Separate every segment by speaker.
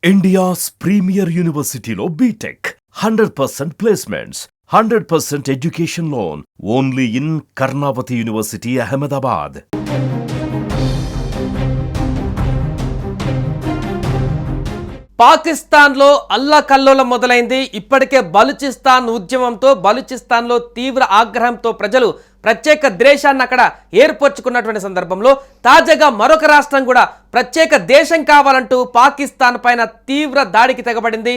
Speaker 1: India's premier university lo BTech 100% placements, 100% education loan only in Karnavati University, Ahmedabad.
Speaker 2: పాకిస్తాన్లో అల్లకల్లోలం మొదలైంది. ఇప్పటికే బలూచిస్తాన్ ఉద్యమంతో బలూచిస్తాన్లో తీవ్ర ఆగ్రహంతో ప్రజలు ప్రత్యేక దేశాన్ని అక్కడ ఏర్పరచుకున్నటువంటి సందర్భంలో తాజాగా మరొక రాష్ట్రం కూడా ప్రత్యేక దేశం కావాలంటూ పాకిస్తాన్ పైన తీవ్ర దాడికి తెగబడింది.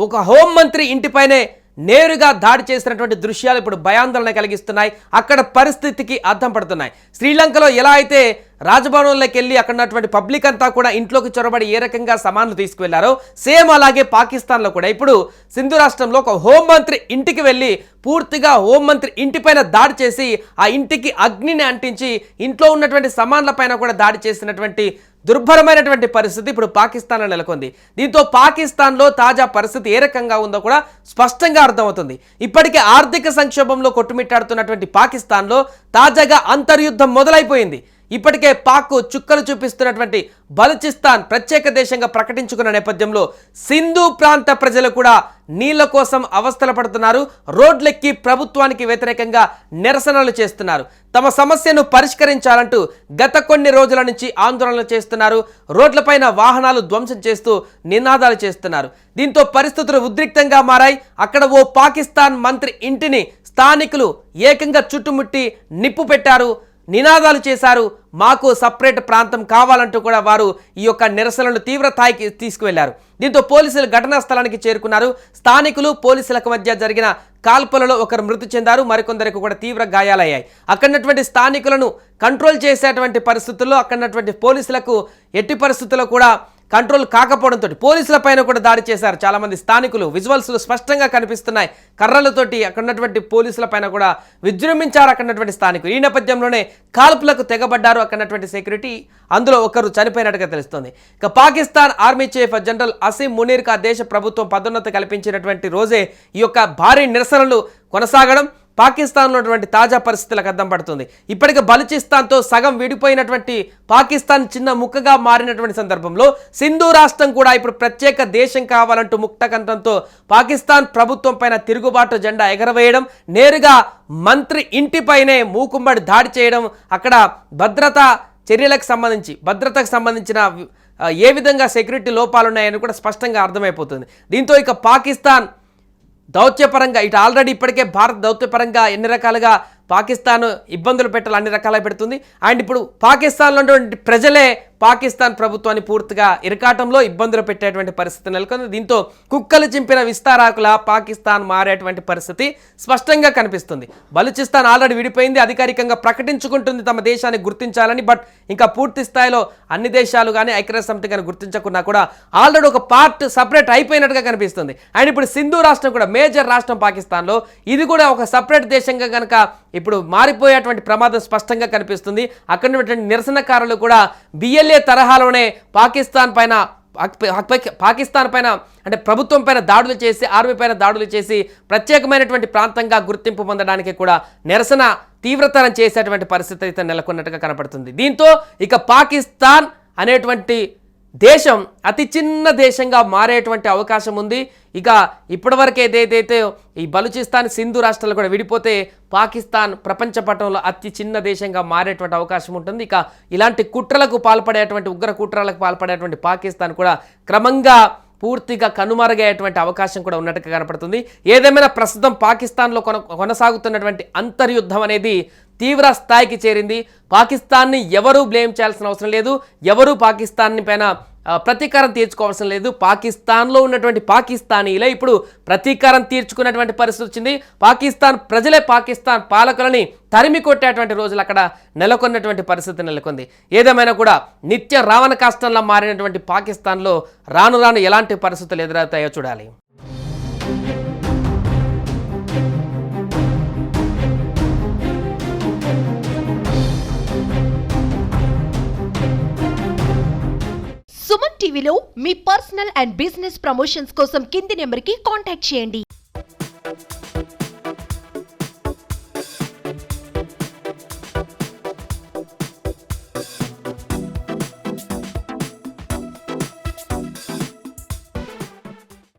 Speaker 2: ఒక హోంమంత్రి ఇంటిపైనే నేరుగా దాడి చేసినటువంటి దృశ్యాలు ఇప్పుడు భయాందోళన కలిగిస్తున్నాయి. అక్కడ పరిస్థితికి అద్దం పడుతున్నాయి. శ్రీలంకలో ఎలా అయితే రాజభవనంలోకి వెళ్ళి అక్కడ ఉన్నటువంటి పబ్లిక్ అంతా కూడా ఇంట్లోకి చొరబడి ఏ రకంగా సామాన్లు తీసుకువెళ్లారో సేమ్ అలాగే పాకిస్తాన్లో కూడా ఇప్పుడు సింధు రాష్ట్రంలో ఒక హోంమంత్రి ఇంటికి వెళ్ళి పూర్తిగా హోంమంత్రి ఇంటిపైన దాడి చేసి ఆ ఇంటికి అగ్నిని అంటించి ఇంట్లో ఉన్నటువంటి సామాన్లపైన కూడా దాడి చేసినటువంటి దుర్భరమైనటువంటి పరిస్థితి ఇప్పుడు పాకిస్తాన్లో నెలకొంది. దీంతో పాకిస్తాన్లో తాజా పరిస్థితి ఏ రకంగా ఉందో కూడా స్పష్టంగా అర్థమవుతుంది. ఇప్పటికే ఆర్థిక సంక్షోభంలో కొట్టుమిట్టాడుతున్నటువంటి పాకిస్తాన్లో తాజాగా అంతర్యుద్ధం మొదలైపోయింది. ఇప్పటికే పాక్ చుక్కలు చూపిస్తున్నటువంటి బలూచిస్తాన్ ప్రత్యేక దేశంగా ప్రకటించుకున్న నేపథ్యంలో సింధు ప్రాంత ప్రజలు కూడా నీళ్ల కోసం అవస్థలు పడుతున్నారు. రోడ్లెక్కి ప్రభుత్వానికి వ్యతిరేకంగా నిరసనలు చేస్తున్నారు. తమ సమస్యను పరిష్కరించాలంటూ గత కొన్ని రోజుల నుంచి ఆందోళనలు చేస్తున్నారు. రోడ్లపైన వాహనాలు ధ్వంసం చేస్తూ నినాదాలు చేస్తున్నారు. దీంతో పరిస్థితులు ఉద్రిక్తంగా మారాయి. అక్కడ ఓ పాకిస్తాన్ మంత్రి ఇంటిని స్థానికులు ఏకంగా చుట్టుముట్టి నిప్పు పెట్టారు, నినాదాలు చేశారు. మాకు సపరేట్ ప్రాంతం కావాలంటూ కూడా వారు ఈ యొక్క నిరసనలను తీవ్ర స్థాయికి తీసుకువెళ్లారు. దీంతో పోలీసులు ఘటనా స్థలానికి చేరుకున్నారు. స్థానికులు పోలీసులకు మధ్య జరిగిన కాల్పులలో ఒకరు మృతి చెందారు, మరికొందరికి కూడా తీవ్ర గాయాలయ్యాయి. అక్కడున్నటువంటి స్థానికులను కంట్రోల్ చేసేటువంటి పరిస్థితుల్లో అక్కడున్నటువంటి పోలీసులకు ఎట్టి పరిస్థితుల్లో కూడా కంట్రోల్ కాకపోవడంతో పోలీసుల పైన కూడా దాడి చేశారు చాలా మంది స్థానికులు. విజువల్స్ స్పష్టంగా కనిపిస్తున్నాయి. కర్రలతోటి అక్కడున్నటువంటి పోలీసుల పైన కూడా విజృంభించారు అక్కడున్నటువంటి స్థానికులు. ఈ నేపథ్యంలోనే కాల్పులకు తెగబడ్డారు అక్కడున్నటువంటి సెక్యూరిటీ. అందులో ఒకరు చనిపోయినట్టుగా తెలుస్తోంది. ఇక Pakistan army chief general Asim మునీర్కు ఆ దేశ ప్రభుత్వం పదోన్నతి కల్పించినటువంటి రోజే ఈ యొక్క భారీ నిరసనలు కొనసాగడం పాకిస్తాన్లో ఉన్నటువంటి తాజా పరిస్థితులకు అద్దం పడుతుంది. ఇప్పటికే బలూచిస్తాన్తో సగం విడిపోయినటువంటి పాకిస్తాన్ చిన్న ముక్కగా మారినటువంటి సందర్భంలో సింధు రాష్ట్రం కూడా ఇప్పుడు ప్రత్యేక దేశం కావాలంటూ ముక్తకంఠంతో పాకిస్తాన్ ప్రభుత్వం పైన తిరుగుబాటు జెండా ఎగరవేయడం, నేరుగా మంత్రి ఇంటిపైనే మూకుమ్మడి దాడి చేయడం, అక్కడ భద్రతా చర్యలకు సంబంధించిన ఏ విధంగా సెక్యూరిటీ లోపాలు ఉన్నాయని కూడా స్పష్టంగా అర్థమైపోతుంది. దీంతో ఇక పాకిస్తాన్ దౌత్యపరంగా ఇటు ఆల్రెడీ ఇప్పటికే భారత్ దౌత్యపరంగా ఎన్ని రకాలుగా పాకిస్తాన్ ఇబ్బందులు పెట్టాలి అన్ని రకాలుగా పెడుతుంది. అండ్ ఇప్పుడు పాకిస్తాన్లో ఉన్నటువంటి ప్రజలే పాకిస్తాన్ ప్రభుత్వాన్ని పూర్తిగా ఇరకాటంలో ఇబ్బందులు పెట్టేటువంటి పరిస్థితి నెలకొంది. దీంతో కుక్కలు చింపిన విస్తారాకుల పాకిస్తాన్ మారేటువంటి పరిస్థితి స్పష్టంగా కనిపిస్తుంది. బలూచిస్తాన్ ఆల్రెడీ విడిపోయింది, అధికారికంగా ప్రకటించుకుంటుంది తమ దేశాన్ని గుర్తించాలని. బట్ ఇంకా పూర్తి స్థాయిలో అన్ని దేశాలు కానీ ఐక్యరాజ్య సమితి కానీ గుర్తించకున్నా కూడా ఆల్రెడీ ఒక పార్ట్ సపరేట్ అయిపోయినట్టుగా కనిపిస్తుంది. అండ్ ఇప్పుడు సింధు రాష్ట్రం కూడా మేజర్ రాష్ట్రం పాకిస్తాన్లో ఇది కూడా ఒక సపరేట్ దేశంగా కనుక ఇప్పుడు మారిపోయేటువంటి ప్రమాదం స్పష్టంగా కనిపిస్తుంది. అక్కడ ఉన్నటువంటి నిరసనకారులు కూడా బిఎల్ఏ తరహాలోనే పాకిస్తాన్ పైన అంటే ప్రభుత్వం పైన దాడులు చేసి ఆర్మీ పైన దాడులు చేసి ప్రత్యేకమైనటువంటి ప్రాంతంగా గుర్తింపు పొందడానికి కూడా నిరసన తీవ్రతరం చేసేటువంటి పరిస్థితి అయితే నెలకొన్నట్టుగా కనపడుతుంది. దీంతో ఇక పాకిస్తాన్ అనేటువంటి దేశం అతి చిన్న దేశంగా మారేటువంటి అవకాశం ఉంది. ఇక ఇప్పటివరకు ఏదైతే ఈ బలూచిస్తాన్ సింధు రాష్ట్రాలు కూడా విడిపోతే పాకిస్తాన్ ప్రపంచ పటంలో అతి చిన్న దేశంగా మారేటువంటి అవకాశం ఉంటుంది. ఇక ఇలాంటి కుట్రలకు పాల్పడేటువంటి ఉగ్ర కుట్రలకు పాల్పడేటువంటి పాకిస్తాన్ కూడా క్రమంగా పూర్తిగా కనుమరుగయ్యేటువంటి అవకాశం కూడా ఉన్నట్టుగా కనపడుతుంది. ఏదేమైనా ప్రస్తుతం పాకిస్తాన్లో కొనసాగుతున్నటువంటి అంతర్యుద్ధం అనేది తీవ్ర స్థాయికి చేరింది. పాకిస్తాన్ని ఎవరూ బ్లేమ్ చేయాల్సిన అవసరం లేదు, ఎవరూ పాకిస్తాన్ పైన ప్రతీకారం తీర్చుకోవాల్సిన లేదు. పాకిస్తాన్లో ఉన్నటువంటి పాకిస్తానీలే ఇప్పుడు ప్రతీకారం తీర్చుకున్నటువంటి పరిస్థితి వచ్చింది. పాకిస్తాన్ ప్రజలే పాకిస్తాన్ పాలకులని తరిమి కొట్టేటువంటి రోజులు అక్కడ నెలకొన్నటువంటి పరిస్థితి నెలకొంది. ఏదేమైనా కూడా నిత్య రావణ కాష్టంలా మారినటువంటి పాకిస్తాన్లో రాను రాను ఎలాంటి పరిస్థితులు ఎదురవుతాయో చూడాలి.
Speaker 3: సుమన్ టీవీలో మీ పర్సనల్ అండ్ బిజినెస్ ప్రమోషన్స్ కోసం కింది నెంబర్కి కాంటాక్ట్ చేయండి.